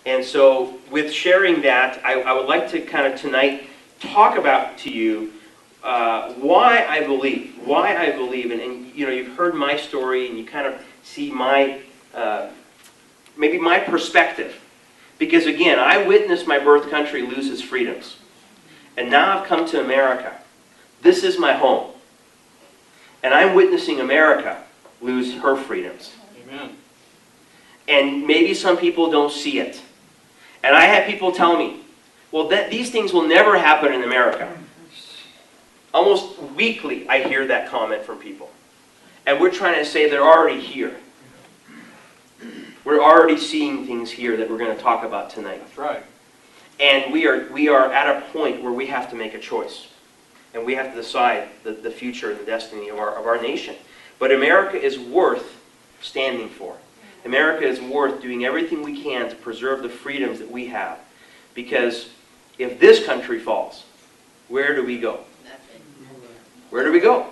And so with sharing that, I would like to kind of tonight talk about to you why I believe, and you know, you've heard my story and you kind of see my, maybe my perspective. Because again, I witnessed my birth country lose its freedoms. And now I've come to America. This is my home. And I'm witnessing America lose her freedoms. Amen. And maybe some people don't see it. And I have people tell me, well, these things will never happen in America. Almost weekly, I hear that comment from people. And we're trying to say they're already here. We're already seeing things here that we're going to talk about tonight. That's right. And we are at a point where we have to make a choice. And we have to decide the future and the destiny of our nation. But America is worth standing for. America is worth doing everything we can to preserve the freedoms that we have. Because if this country falls, where do we go? Where do we go?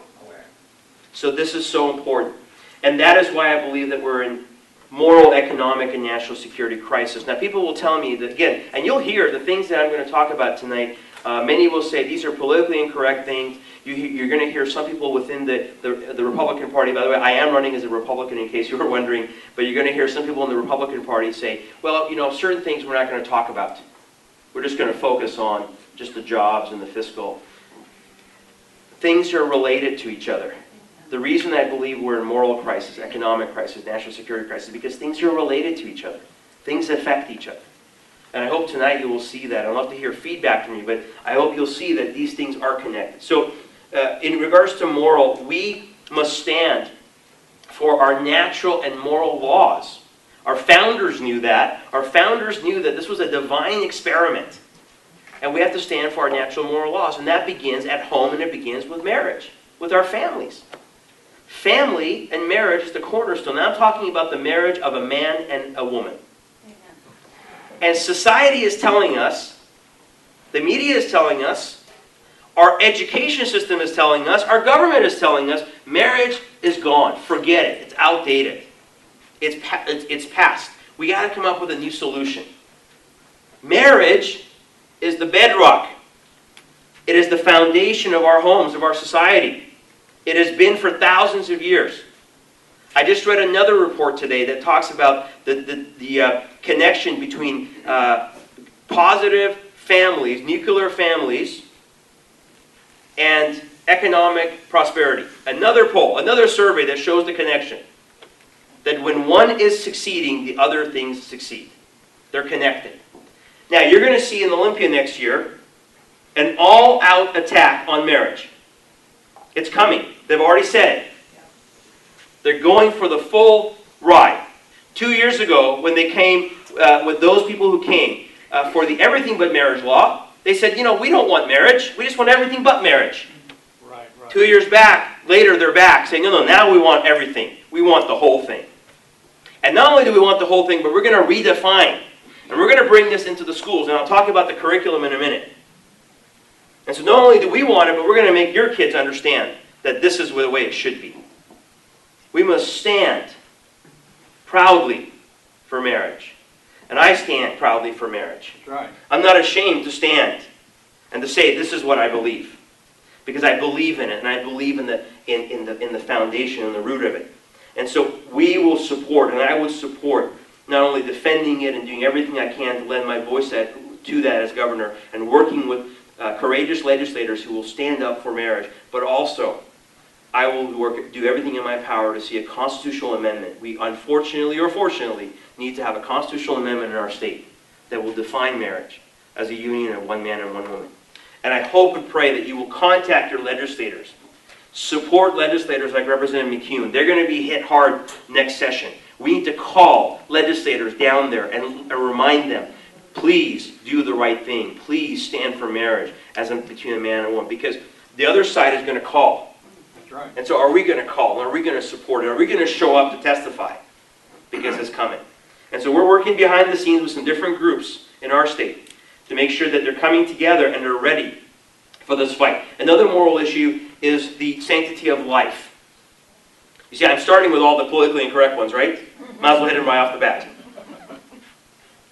So this is so important. And that is why I believe that we're in moral, economic, and national security crisis. Now people will tell me that, again, and you'll hear the things that I'm going to talk about tonight. Many will say these are politically incorrect things. You're going to hear some people within the Republican Party. By the way, I am running as a Republican in case you were wondering. But you're going to hear some people in the Republican Party say, well, you know, certain things we're not going to talk about. We're just going to focus on just the jobs and the fiscal. Things are related to each other. The reason I believe we're in moral crisis, economic crisis, national security crisis, because things are related to each other. Things affect each other. And I hope tonight you will see that. I'd love to hear feedback from you, but I hope you'll see that these things are connected. So in regards to moral, we must stand for our natural and moral laws. Our founders knew that. Our founders knew that this was a divine experiment. And we have to stand for our natural moral laws. And that begins at home, and it begins with marriage, with our families. Family and marriage is the cornerstone. Now I'm talking about the marriage of a man and a woman. And society is telling us, the media is telling us, our education system is telling us, our government is telling us, marriage is gone. Forget it. It's outdated. It's past. We got to come up with a new solution. Marriage is the bedrock. It is the foundation of our homes, of our society. It has been for thousands of years. I just read another report today that talks about the connection between positive families, nuclear families, and economic prosperity. Another poll, another survey that shows the connection. That when one is succeeding, the other things succeed. They're connected. Now, you're going to see in Olympia next year an all-out attack on marriage. It's coming. They've already said it. They're going for the full ride. 2 years ago, when they came with those people who came for the everything but marriage law, they said, you know, we don't want marriage. We just want everything but marriage. Right. 2 years later, they're back saying, no, now we want everything. We want the whole thing. And not only do we want the whole thing, but we're going to redefine. And we're going to bring this into the schools. And I'll talk about the curriculum in a minute. And so not only do we want it, but we're going to make your kids understand that this is the way it should be. We must stand proudly for marriage. And I stand proudly for marriage. That's right. I'm not ashamed to stand and to say this is what I believe. Because I believe in it, and I believe in the foundation and the root of it. And so we will support, and I would support, not only defending it and doing everything I can to lend my voice to that as governor, and working with courageous legislators who will stand up for marriage, but also I will do everything in my power to see a constitutional amendment. We unfortunately or fortunately need to have a constitutional amendment in our state that will define marriage as a union of one man and one woman. And I hope and pray that you will contact your legislators. Support legislators like Representative McCune. They're going to be hit hard next session. We need to call legislators down there and remind them, please do the right thing. Please stand for marriage as between a man and a woman. Because the other side is going to call. That's right. And so are we going to call? Are we going to support it? Are we going to show up to testify? Because it's coming. And so we're working behind the scenes with some different groups in our state to make sure that they're coming together and they're ready for this fight. Another moral issue is the sanctity of life. You see, I'm starting with all the politically incorrect ones, right? Might as well hit them right off the bat.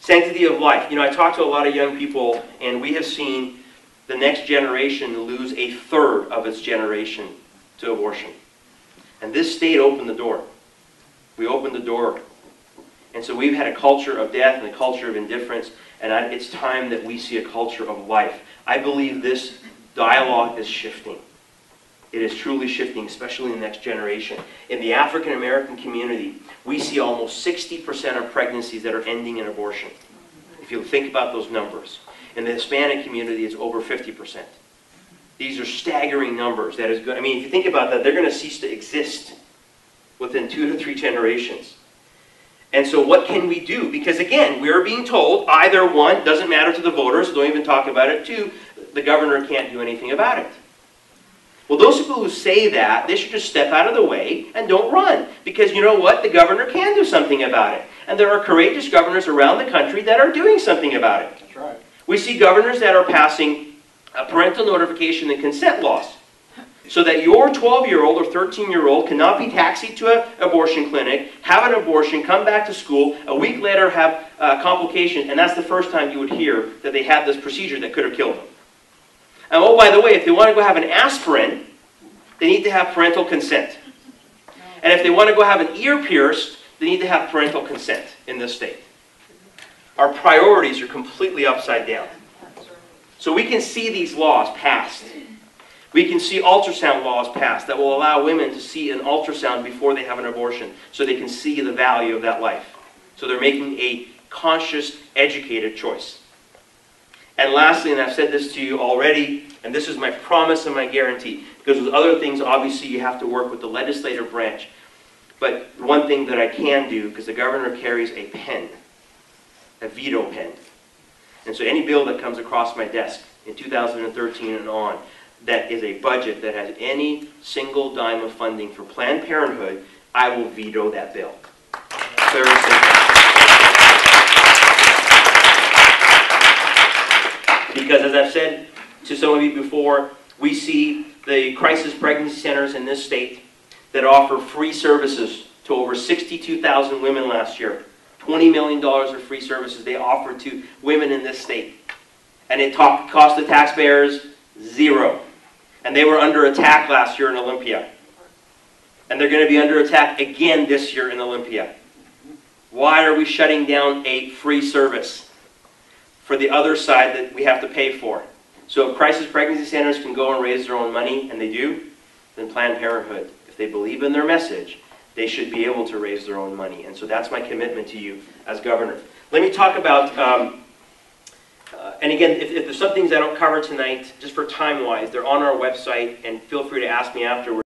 Sanctity of life. You know, I talk to a lot of young people, and we have seen the next generation lose a third of its generation to abortion. And this state opened the door. We opened the door. And so we've had a culture of death and a culture of indifference, and it's time that we see a culture of life. I believe this dialogue is shifting. It is truly shifting, especially in the next generation. In the African American community, we see almost 60% of pregnancies that are ending in abortion. If you think about those numbers. In the Hispanic community, it's over 50%. These are staggering numbers. That is good. I mean, if you think about that, they're going to cease to exist within 2 to 3 generations. And so what can we do? Because again, we're being told either one, doesn't matter to the voters, don't even talk about it, 2, the governor can't do anything about it. Well, those people who say that, they should just step out of the way and don't run. Because you know what? The governor can do something about it. And there are courageous governors around the country that are doing something about it. That's right. We see governors that are passing parental notification and consent laws. So that your 12-year-old or 13-year-old cannot be taxied to an abortion clinic, have an abortion, come back to school, a week later have complications, and that's the first time you would hear that they had this procedure that could have killed them. And oh, by the way, if they want to go have an aspirin, they need to have parental consent. And if they want to go have an ear pierced, they need to have parental consent in this state. Our priorities are completely upside down. So we can see these laws passed. We can see ultrasound laws passed that will allow women to see an ultrasound before they have an abortion so they can see the value of that life. So they're making a conscious, educated choice. And lastly, and I've said this to you already, and this is my promise and my guarantee, because with other things, obviously, you have to work with the legislative branch. But one thing that I can do, because the governor carries a pen, a veto pen. And so any bill that comes across my desk in 2013 and on, that is a budget that has any single dime of funding for Planned Parenthood, I will veto that bill. Very simple. Because as I've said to some of you before, we see the crisis pregnancy centers in this state that offer free services to over 62,000 women last year. $20 million of free services they offered to women in this state. And it cost the taxpayers $0. And they were under attack last year in Olympia. And they're going to be under attack again this year in Olympia. Why are we shutting down a free service for the other side that we have to pay for? So if crisis pregnancy centers can go and raise their own money, and they do, then Planned Parenthood, if they believe in their message, they should be able to raise their own money. And so that's my commitment to you as governor. Let me talk about, and again, if there's some things I don't cover tonight, just for time-wise, they're on our website, and feel free to ask me afterwards.